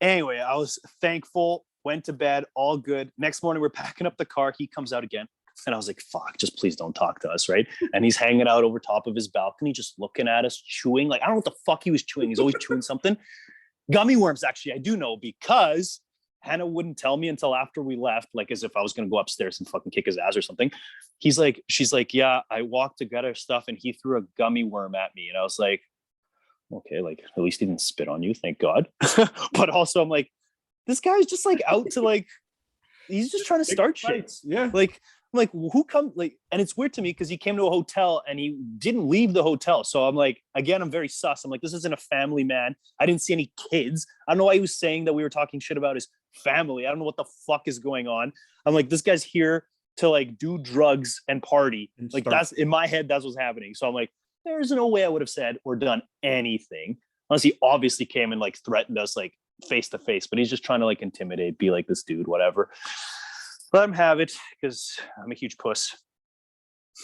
Anyway, I was thankful. Went to bed, all good. Next morning, we're packing up the car. He comes out again. And I was like, fuck, just please don't talk to us, right? And he's hanging out over top of his balcony, just looking at us, chewing. Like, I don't know what the fuck he was chewing. He's always chewing something. Gummy worms, actually, I do know, because Hannah wouldn't tell me until after we left, like as if I was going to go upstairs and fucking kick his ass or something. She's like, yeah, I walked to get her stuff, and he threw a gummy worm at me. And I was like, okay, like, at least he didn't spit on you, thank God. But also, I'm like, this guy's just like out to like, he's just trying to start shit. Yeah. Like, I'm like, who come like, and it's weird to me because he came to a hotel and he didn't leave the hotel. So I'm like, again, I'm very sus. I'm like, this isn't a family man. I didn't see any kids. I don't know why he was saying that we were talking shit about his family. I don't know what the fuck is going on. I'm like, this guy's here to like do drugs and party. And like that's in my head, that's what's happening. So I'm like, there's no way I would have said or done anything unless he obviously came and like threatened us like face to face, but he's just trying to like intimidate, be like this dude, whatever. Let him have it, because I'm a huge puss.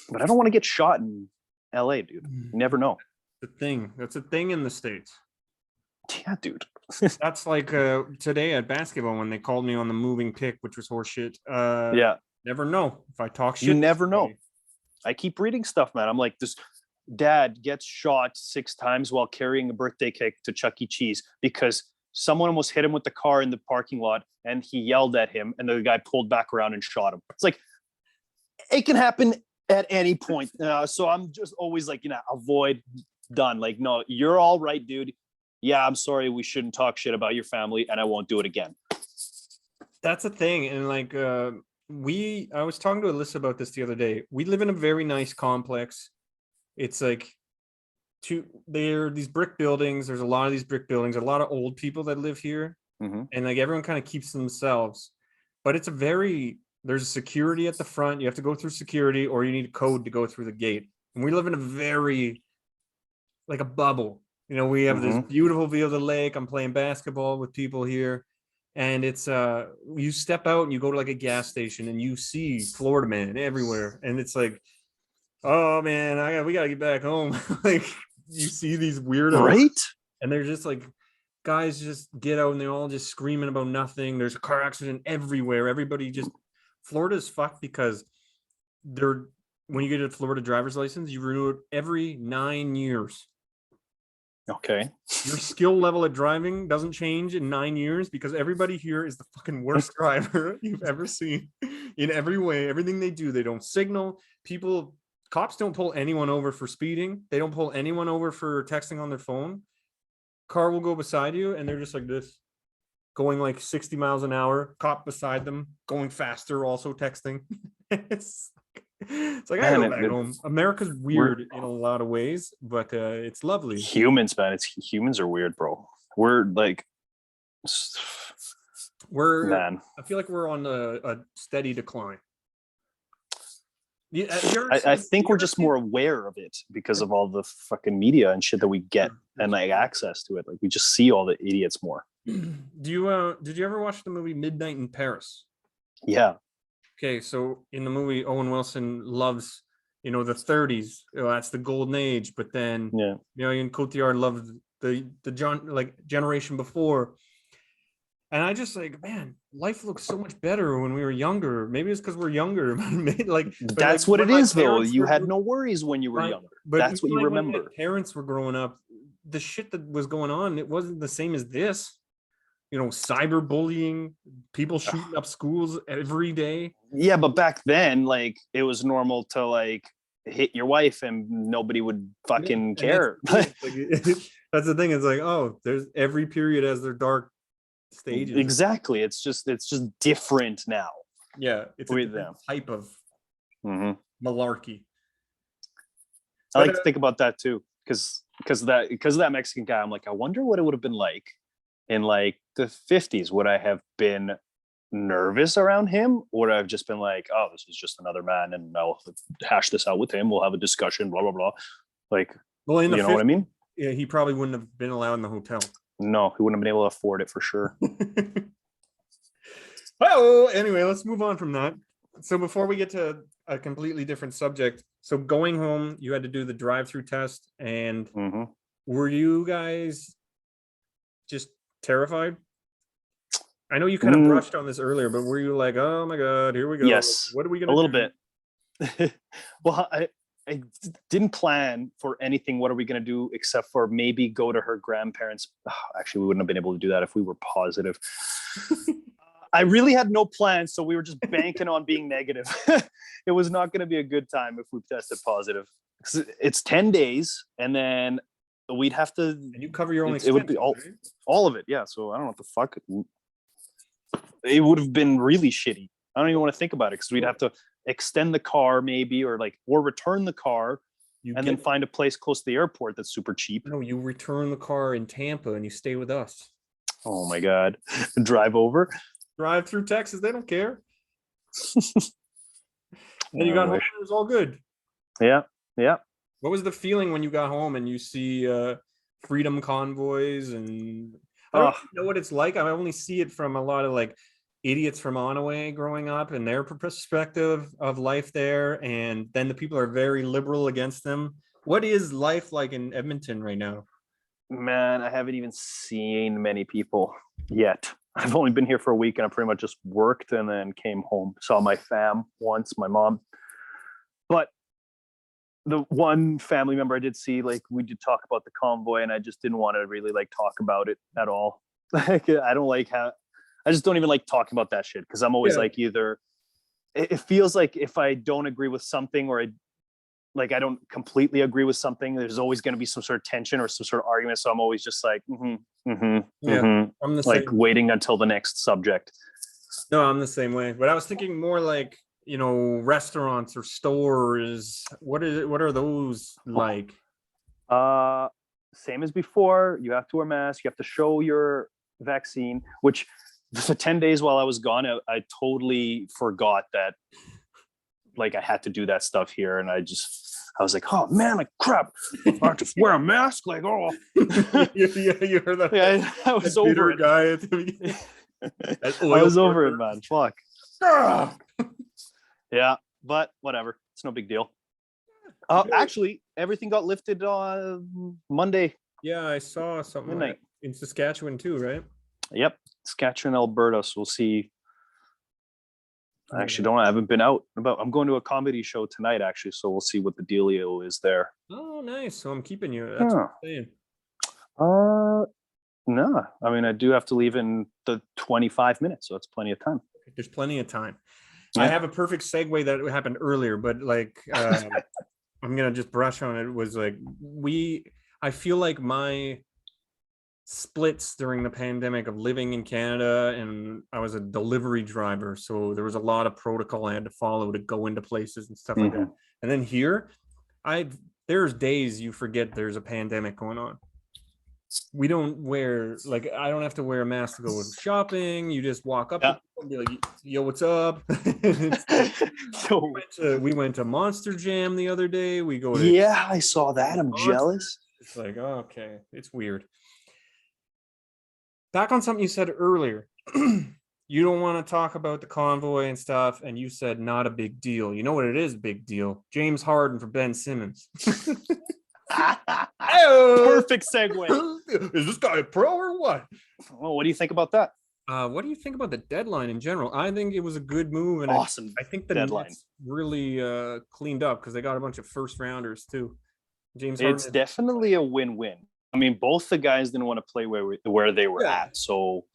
But I don't want to get shot in LA, dude. You never know. That's a thing in the States. Yeah, dude. That's like today at basketball when they called me on the moving pick, which was horseshit. Yeah. Never know if I talk shit. You never know. I keep reading stuff, man. I'm like, this dad gets shot 6 times while carrying a birthday cake to Chuck E. Cheese because someone almost hit him with the car in the parking lot and he yelled at him and the guy pulled back around and shot him. It's like, it can happen at any point. So I'm just always like, avoid, done. Like, no, you're all right, dude. Yeah, I'm sorry. We shouldn't talk shit about your family and I won't do it again. That's a thing. And like, I was talking to Alyssa about this the other day. We live in a very nice complex. It's like there are these brick buildings. There's a lot of these brick buildings, a lot of old people that live here. Mm-hmm. And like everyone kind of keeps to themselves. But it's there's security at the front. You have to go through security or you need a code to go through the gate. And we live in like a bubble. We have this beautiful view of the lake. I'm playing basketball with people here. And it's you step out and you go to like a gas station and you see Florida man everywhere. And it's like, oh man, we gotta get back home. Like you see these weirdos, right? And they're just like, guys just get out and they're all just screaming about nothing. There's a car accident everywhere. Everybody just Florida's fucked because when you get a Florida driver's license, you renew it every 9 years. Okay. Your skill level at driving doesn't change in 9 years because everybody here is the fucking worst driver you've ever seen in every way. Everything they do, they don't signal. Cops don't pull anyone over for speeding. They don't pull anyone over for texting on their phone. Car will go beside you and they're just like this, going like 60 miles an hour, cop beside them, going faster, also texting. It's like, I go back home. America's weird in a lot of ways, but it's lovely. Humans, man. Humans are weird, bro. We're like, man. I feel like we're on a steady decline. Yeah, I think we're just more aware of it because of all the fucking media and shit that we get and like access to it. Like we just see all the idiots more. Did you ever watch the movie Midnight in Paris? Yeah. Okay, so in the movie, Owen Wilson loves, the 30s. That's the golden age. But then, Marion Cotillard loved the generation before. And I just like, man, life looks so much better when we were younger. Maybe it's because we're younger. That's what it is, though. You had no worries when you were younger. That's what you remember. When my parents were growing up, the shit that was going on, it wasn't the same as this. Cyberbullying, people shooting up schools every day. Yeah, but back then, like, it was normal to like hit your wife and nobody would fucking care. That's the thing. It's like, oh, there's every period has their dark stages. Exactly. It's just different now. Yeah, it's a different type of malarkey. I like to think about that too, because of that Mexican guy. I'm like, I wonder what it would have been like in like the 50s. Would I have been nervous around him, or would I have just been like, oh, this is just another man and I'll hash this out with him, we'll have a discussion, blah blah blah. Like, well, you know what I mean? Yeah, he probably wouldn't have been allowed in the hotel. No, he wouldn't have been able to afford it for sure. Well, anyway, let's move on from that. So before we get to a completely different subject, so going home, you had to do the drive-through test, and were you guys just terrified? I know you kind of brushed on this earlier, but were you like, oh my God, here we go. Yes. What are we going to do? A little bit. Well, I didn't plan for anything. What are we going to do except for maybe go to her grandparents? Actually, we wouldn't have been able to do that if we were positive. I really had no plans, so we were just banking on being negative. It was not going to be a good time if we tested positive. It's 10 days, and then we'd have to... And you cover your own expenses, it would be all of it, yeah. So I don't know what the fuck... It would have been really shitty. I don't even want to think about it, because we'd have to extend the car maybe, or return the car then find a place close to the airport that's super cheap. No, you return the car in Tampa and you stay with us. Oh my God. Drive over? Drive through Texas. They don't care. Then you got home and it was all good. Yeah. Yeah. What was the feeling when you got home and you see freedom convoys? And I don't know what it's like. I only see it from a lot of like idiots from Onaway growing up and their perspective of life there. And then the people are very liberal against them. What is life like in Edmonton right now? Man, I haven't even seen many people yet. I've only been here for a week, and I pretty much just worked and then came home. Saw my fam once, my mom. But the one family member I did see, like we did talk about the convoy, and I just didn't want to really like talk about it at all. Like I don't like how I just don't even like talking about that shit because I'm always like either it feels like if I don't agree with something or I don't completely agree with something, there's always going to be some sort of tension or some sort of argument. So I'm always just like, I'm the like same. Waiting until the next subject. No, I'm the same way. But I was thinking more like, restaurants or stores. What are those like? Same as before. You have to wear a mask. You have to show your vaccine, which for 10 days while I was gone, I totally forgot that like I had to do that stuff here. And I was like, oh man, like crap. I have to wear a mask. Like, oh. You heard that. Yeah, I was over it. Guy at the beginning. I was over it, man. Fuck. Yeah, but whatever. It's no big deal. Actually, everything got lifted on Monday. Yeah, I saw something like in Saskatchewan too, right? Yep, Saskatchewan, Alberta. So we'll see. I haven't been out I'm going to a comedy show tonight, actually. So we'll see what the dealio is there. Oh, nice. So I'm keeping you. That's what I'm saying. No. I mean, I do have to leave in the 25 minutes, so that's plenty of time. There's plenty of time. Yeah. I have a perfect segue that happened earlier, but like I'm gonna just brush on it. It was like I feel like my splits during the pandemic of living in Canada, and I was a delivery driver, so there was a lot of protocol I had to follow to go into places and stuff like that. And then here, there's days you forget there's a pandemic going on. We don't I don't have to wear a mask to go shopping. You just walk up and be like, yo, what's up? We went to Monster Jam the other day. I saw that. I'm jealous. It's like, oh, okay, it's weird. Back on something you said earlier, you don't want to talk about the convoy and stuff, and you said not a big deal. You know what it is a big deal? James Harden for Ben Simmons. Perfect segue. Is this guy a pro or what? Well, what do you think about that? What do you think about the deadline in general? I think it was a good move, and awesome. I think the deadline Nets really cleaned up because they got a bunch of first rounders too. James Harden. It's definitely a win-win. I mean, both the guys didn't want to play where they were at. So,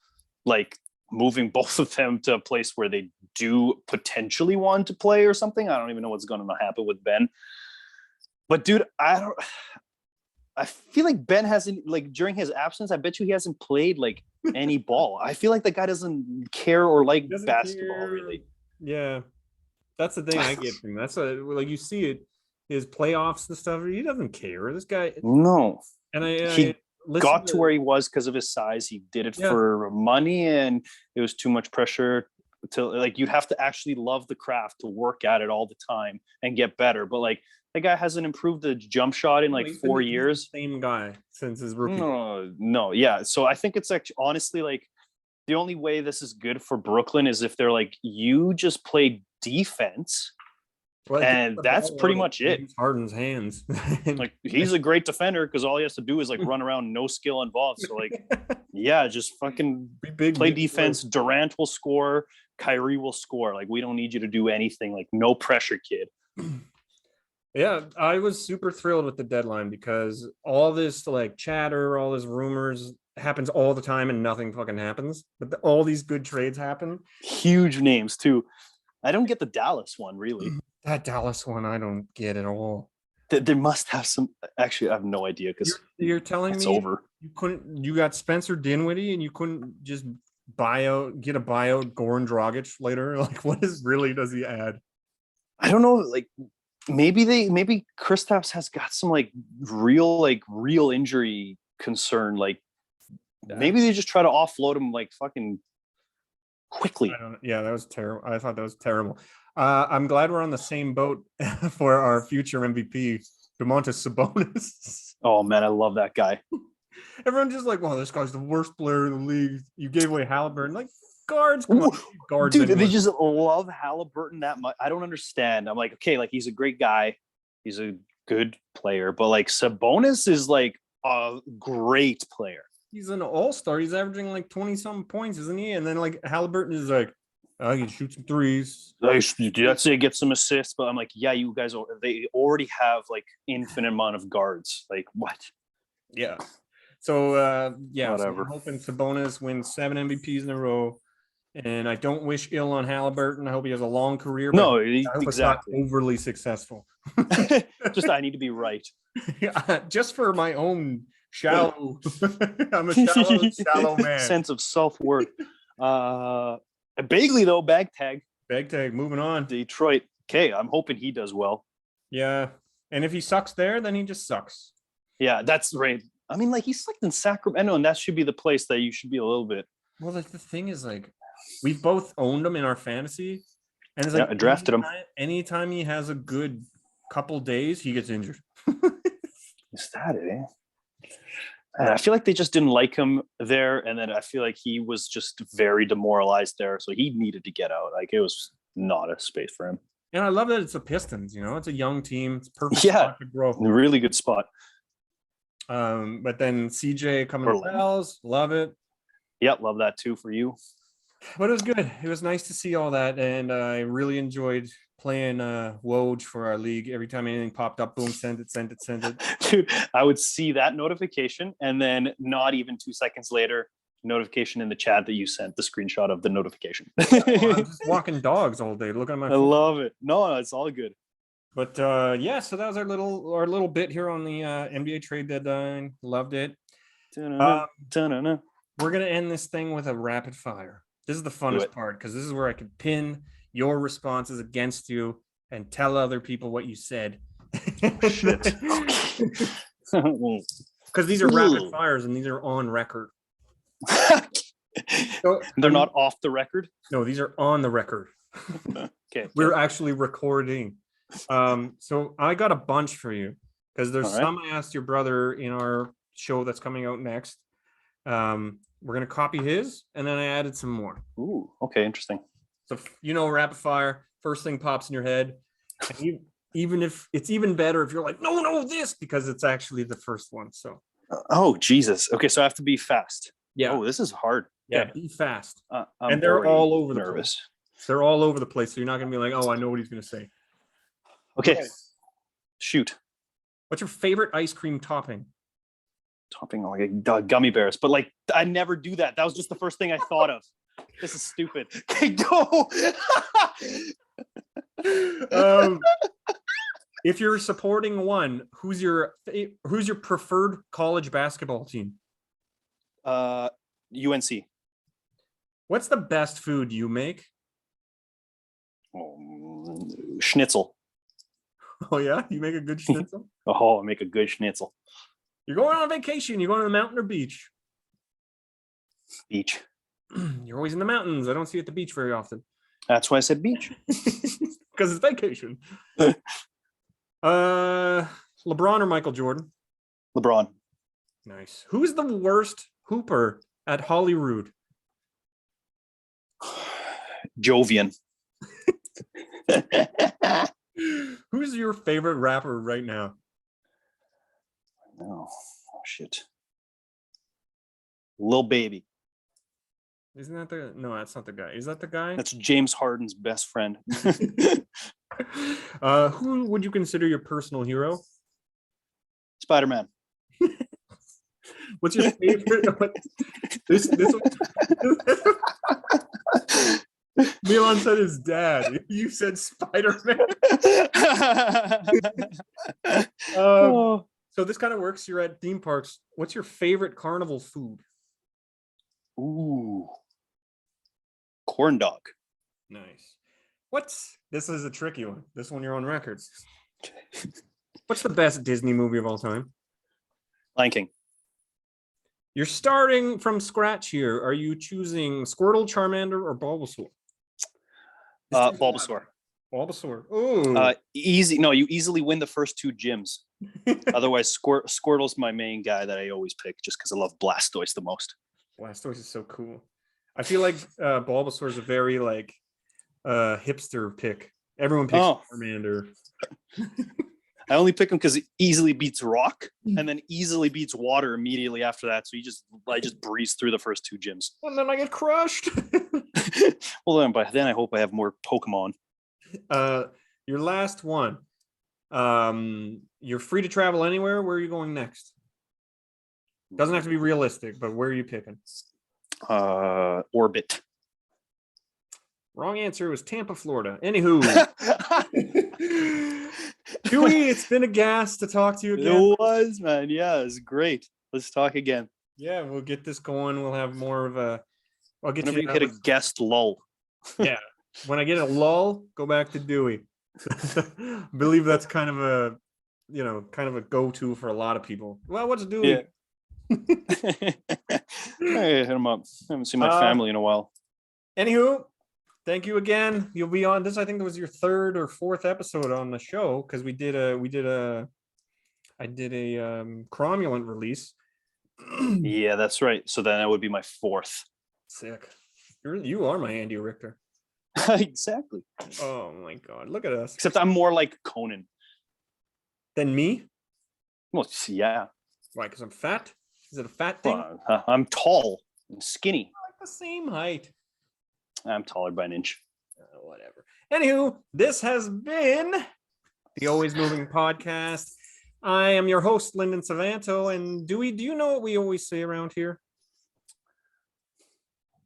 like, moving both of them to a place where they do potentially want to play or something. I don't even know what's going to happen with Ben. But, dude, I feel like Ben hasn't, like, during his absence, I bet you he hasn't played, like, any ball. I feel like the guy doesn't care or like basketball, really. Yeah. That's the thing I get from him. That's like, you see it, his playoffs and stuff. He doesn't care. This guy. No. And he got to where he was because of his size. He did it for money, and it was too much pressure to, like, you'd have to actually love the craft to work at it all the time and get better. But like, that guy hasn't improved the jump shot in like 4 years. Same guy since his rookie. No. Yeah. So I think it's actually, honestly, like, the only way this is good for Brooklyn is if they're like, you just play defense. Well, and that's pretty much it. Harden's hands. Like, he's a great defender because all he has to do is like run around, no skill involved. So like, just fucking play defense. Durant will score. Kyrie will score. Like, we don't need you to do anything. Like, no pressure, kid. Yeah, I was super thrilled with the deadline because all this like chatter, all this rumors happens all the time and nothing fucking happens. But all these good trades happen. Huge names too. I don't get the Dallas one, really. That Dallas one, I don't get at all. There must have some. Actually, I have no idea because you're telling me it's over. You got Spencer Dinwiddie and you couldn't just get a buyout Goran Dragic later. Like, does he add? I don't know. Like, maybe Kristaps has got some like real injury concern. Like, maybe they just try to offload him like fucking quickly. That was terrible. I thought that was terrible. I'm glad we're on the same boat for our future MVP, Domantas Sabonis. Oh man, I love that guy. Everyone's just like, "Well, this guy's the worst player in the league." You gave away Halliburton. Like, guards, come on, guards. Dude, they just love Halliburton that much. I don't understand. I'm like, okay, like, he's a great guy, he's a good player, but like, Sabonis is like a great player. He's an all-star. He's averaging like 20-something points, isn't he? And then like Halliburton is like, I can shoot some threes. I'd say get some assists, but I'm like, yeah, you guys, they already have like infinite amount of guards. Like what? Yeah. So yeah, Whatever. so I'm hoping Sabonis wins 7 MVPs in a row. And I don't wish ill on Halliburton. I hope he has a long career, but No, I hope exactly. it's not overly successful. Just I need to be right. Just for my own shallow. I'm a shallow man. Sense of self-worth. Bagley though, bag tag. Bag tag, moving on. Detroit. Okay, I'm hoping he does well. Yeah. And if he sucks there, then he just sucks. Yeah, that's right. I mean, like he sucked in Sacramento, and that should be the place that you should be a little bit. Well, the thing is, like, we've both owned him in our fantasy. And it's like I drafted him. Anytime he has a good couple days, he gets injured. Is that it? I feel like they just didn't like him there, and then I feel like he was just very demoralized there, so he needed to get out. Like it was not a space for him. And I love that it's the Pistons. It's a young team. It's perfect spot to grow. Really good spot. But then CJ coming to Pels, love it. Yep, love that too for you. But it was good. It was nice to see all that, and I really enjoyed playing Woj for our league. Every time anything popped up, boom, send it. Dude, I would see that notification, and then not even 2 seconds later, notification in the chat that you sent the screenshot of the notification. I'm just walking dogs all day, looking at my phone. I love it. No, it's all good. But yeah, so that was our little bit here on the NBA trade deadline. Loved it. We're gonna end this thing with a rapid fire. This is the funnest part because this is where I can pin your responses against you and tell other people what you said. Shit. Because these are rapid fires and these are on record. So, they're not off the record? No, these are on the record. Okay. We're actually recording. So I got a bunch for you because there's some I asked your brother in our show that's coming out next. We're going to copy his, and then I added some more. Ooh, okay, interesting. So, rapid fire, first thing pops in your head. And even if it's even better if you're like, no, this, because it's actually the first one. So. Oh, Jesus. Okay, so I have to be fast. Yeah. Oh, this is hard. Yeah, be fast. And they're all over the nervous. place. They're all over the place, so you're not going to be like, oh, I know what he's going to say. Okay. Shoot. What's your favorite ice cream topping? Topping like gummy bears, but like I never do that. That was just the first thing I thought of. This is stupid. Okay, go. If you're supporting one, who's your preferred college basketball team? UNC. What's the best food you make? Schnitzel. Oh yeah, you make a good schnitzel? Oh, I make a good schnitzel. You're going on vacation. You're going to the mountain or beach? Beach. You're always in the mountains. I don't see you at the beach very often. That's why I said beach. Because it's vacation. LeBron or Michael Jordan? LeBron. Nice. Who's the worst hooper at Holyrood? Jovian. Who's your favorite rapper right now? Oh shit. Lil Baby. Isn't that the no, that's not the guy. Is that the guy? That's James Harden's best friend. Who would you consider your personal hero? Spider-Man. What's your favorite? this Milan said his dad. You said Spider-Man. So this kind of works. You're at theme parks. What's your favorite carnival food? Ooh. Corn dog. Nice. This is a tricky one. This one you're on record. What's the best Disney movie of all time? Lion King. You're starting from scratch here. Are you choosing Squirtle, Charmander, or Bulbasaur? Bulbasaur. Bulbasaur. Ooh. Easy. No, you easily win the first two gyms. Otherwise, Squirtle's my main guy that I always pick just because I love Blastoise the most. Blastoise is so cool. I feel like Bulbasaur is a very hipster pick. Everyone picks Charmander. I only pick him because it easily beats rock and then easily beats water immediately after that. So I just breeze through the first two gyms. And then I get crushed. Well, then by then I hope I have more Pokemon. Your last one. You're free to travel anywhere. Where are you going next? Doesn't have to be realistic, but where are you picking? Orbit. Wrong answer was Tampa, Florida. Anywho, Dewey, it's been a gas to talk to you again. It was, man. Yeah, it was great. Let's talk again. Yeah, we'll get this going. We'll have more of a. I'll get Whenever you you hit a guest lull. Yeah, when I get a lull, go back to Dewey. Believe that's kind of a, go-to for a lot of people. Well, what's Dewey? Yeah. Hey, hit him up. I haven't seen my family in a while. Anywho, thank you again. You'll be on this. I think it was your third or fourth episode on the show because I did a cromulent release. Yeah, that's right. So then that would be my fourth. Sick. You are my Andy Richter. Exactly. Oh my god, look at us. Except I'm more like Conan. Than me? Well, yeah. Why? Because I'm fat? Is it a fat thing? I'm tall and skinny. Like the same height. I'm taller by an inch. Whatever. Anywho, this has been the Always Moving Podcast. I am your host, Lyndon Suvanto. And Dewey, do you know what we always say around here?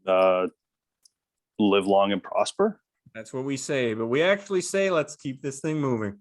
Live long and prosper. That's what we say, but we actually say, let's keep this thing moving.